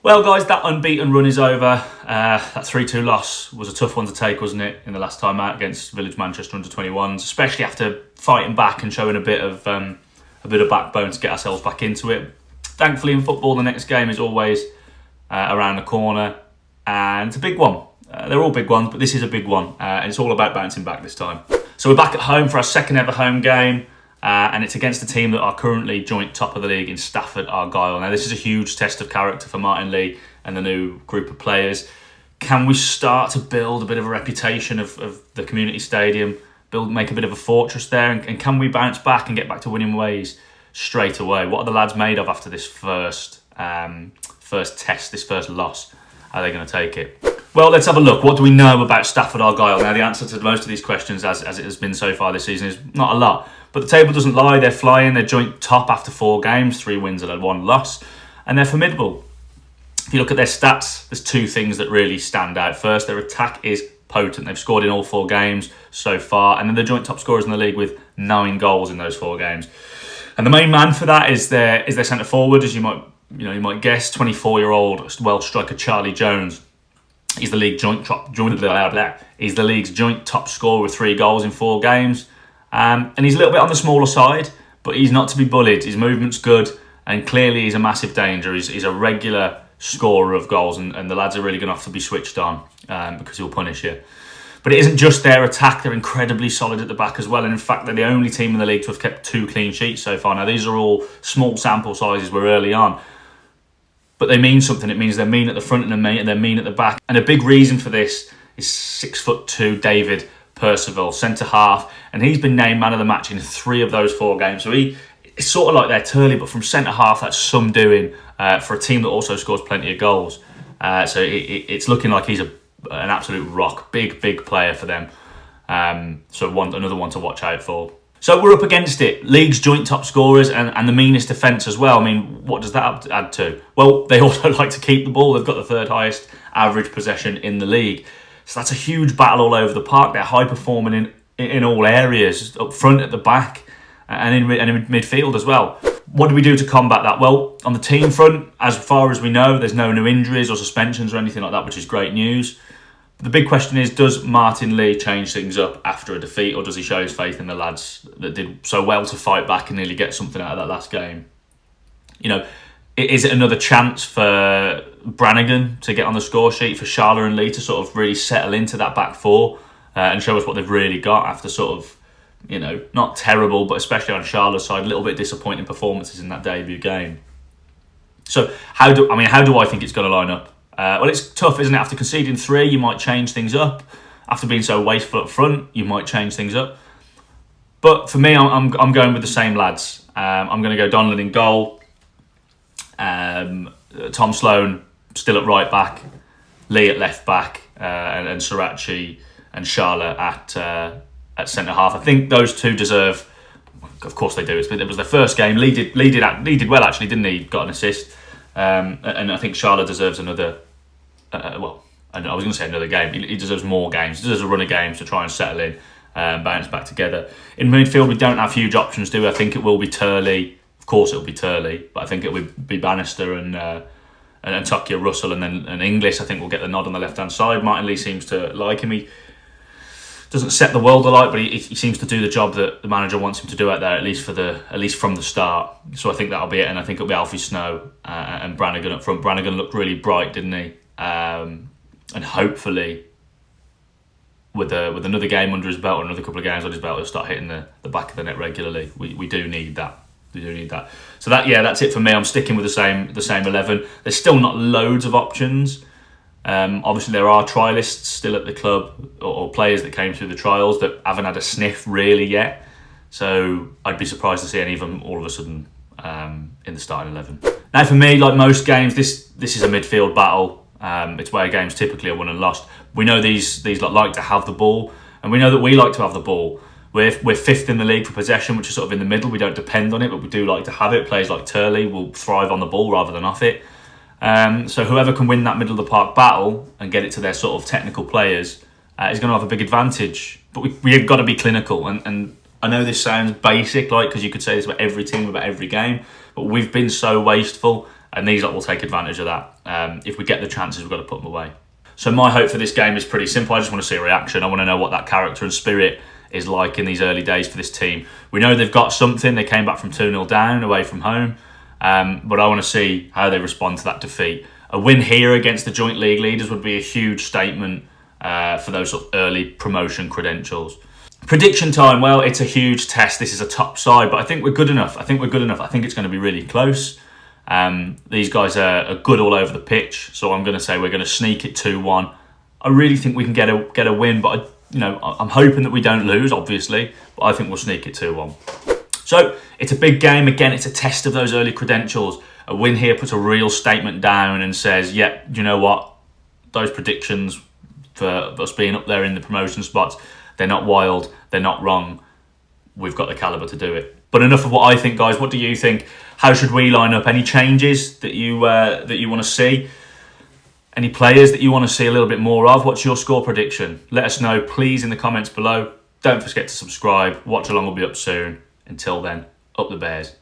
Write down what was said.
Well, guys, that unbeaten run is over. That 3-2 loss was a tough one to take, wasn't it, in the last time out against Village Manchester under-21s, especially after fighting back and showing a bit of backbone to get ourselves back into it. Thankfully, in football, the next game is always around the corner, and it's a big one. They're all big ones, but this is a big one, and it's all about bouncing back this time. So we're back at home for our second ever home game. And it's against a team that are currently joint top of the league in Stafford Argyle. Now, this is a huge test of character for Martyn Lee and the new group of players. Can we start to build a bit of a reputation of the community stadium, make a bit of a fortress there, and can we bounce back and get back to winning ways straight away? What are the lads made of after this first test, this first loss? How are they going to take it? Well, let's have a look. What do we know about Stafford Argyle? Now, the answer to most of these questions, as it has been so far this season, is not a lot. But the table doesn't lie. They're flying. They're joint top after 4 games, 3 wins and 1 loss. And they're formidable. If you look at their stats, there's 2 things that really stand out. First, their attack is potent. They've scored in all 4 games so far. And then they're joint top scorers in the league with 9 goals in those 4 games. And the main man for that is their centre forward, as you might guess, 24-year-old Welsh striker Charlie Jones. He's the league's joint top scorer with 3 goals in 4 games. And he's a little bit on the smaller side, but he's not to be bullied. His movement's good, and clearly he's a massive danger. He's a regular scorer of goals, and the lads are really going to have to be switched on because he'll punish you. But it isn't just their attack. They're incredibly solid at the back as well. And in fact, they're the only team in the league to have kept 2 clean sheets so far. Now, these are all small sample sizes. We're early on. But they mean something. It means they're mean at the front and they're mean at the back. And a big reason for this is 6'2" David Percival, centre half, and he's been named man of the match in 3 of those 4 games. So it's sort of like they're Turley, but from centre half, that's some doing for a team that also scores plenty of goals. So it's looking like he's an absolute rock, big player for them. So another one to watch out for. So we're up against it. League's joint top scorers and the meanest defence as well. I mean, what does that add to? Well, they also like to keep the ball. They've got the 3rd highest average possession in the league. So that's a huge battle all over the park. They're high performing in all areas, up front, at the back, and in midfield as well. What do we do to combat that? Well, on the team front, as far as we know, there's no new injuries or suspensions or anything like that, which is great news. But the big question is, does Martyn Lee change things up after a defeat, or does he show his faith in the lads that did so well to fight back and nearly get something out of that last game? Is it another chance for Brannigan to get on the score sheet, for Sharla and Lee to sort of really settle into that back 4 and show us what they've really got after sort of, not terrible, but especially on Sharla's side, a little bit disappointing performances in that debut game. So how do I think it's going to line up? Well, it's tough, isn't it? After conceding 3, you might change things up. After being so wasteful up front, you might change things up. But for me, I'm going with the same lads. I'm going to go Donlan in goal. Tom Sloan still at right back, Lee at left back, and Srirachi and Sharla at centre half. I think those 2 deserve. Of course they do. It was their first game. Lee did well actually, didn't he? Got an assist, and I think Sharla deserves another. I was going to say another game. He deserves more games. He deserves a run of games to try and settle in, bounce back together. In midfield, we don't have huge options, do we? I think it will be Turley. Of course, it'll be Turley, but I think it will be Bannister and Tokia Russell, and then Inglis. I think will get the nod on the left-hand side. Martyn Lee seems to like him. He doesn't set the world alight, but he seems to do the job that the manager wants him to do out there, at least from the start. So I think that'll be it, and I think it'll be Alfie Snow and Brannigan up front. Brannigan looked really bright, didn't he? And hopefully, with another game under his belt, or another couple of games under his belt, he'll start hitting the back of the net regularly. We do need that. We do need that. So that's it for me. I'm sticking with the same 11. There's still not loads of options. Obviously, there are trialists still at the club, or players that came through the trials that haven't had a sniff really yet. So I'd be surprised to see any of them all of a sudden in the starting 11. Now, for me, like most games, this is a midfield battle. It's where games typically are won and lost. We know these like to have the ball, and we know that we like to have the ball. We're 5th in the league for possession, which is sort of in the middle. We don't depend on it, but we do like to have it. Players like Turley will thrive on the ball rather than off it. So whoever can win that middle of the park battle and get it to their sort of technical players is going to have a big advantage. But we've got to be clinical. And I know this sounds basic, because you could say this about every team, about every game, but we've been so wasteful, and these will take advantage of that. if we get the chances, we've got to put them away. So my hope for this game is pretty simple. I just want to see a reaction. I want to know what that character and spirit is like in these early days for this team. We know they've got something. They came back from 2-0 down away from home. But I want to see how they respond to that defeat. A win here against the joint league leaders would be a huge statement for those sort of early promotion credentials. Prediction time. Well, it's a huge test. This is a top side, but I think we're good enough. I think it's going to be really close. These guys are good all over the pitch, so I'm going to say we're going to sneak it 2-1. I really think we can get a win, but I'm hoping that we don't lose, obviously, but I think we'll sneak it 2-1. So it's a big game. Again, it's a test of those early credentials. A win here puts a real statement down and says, you know what? Those predictions for us being up there in the promotion spots, they're not wild, they're not wrong. We've got the calibre to do it. But enough of what I think, guys. What do you think? How should we line up? Any changes that you want to see? Any players that you want to see a little bit more of? What's your score prediction? Let us know, please, in the comments below. Don't forget to subscribe. Watch along will be up soon. Until then, up the Bears.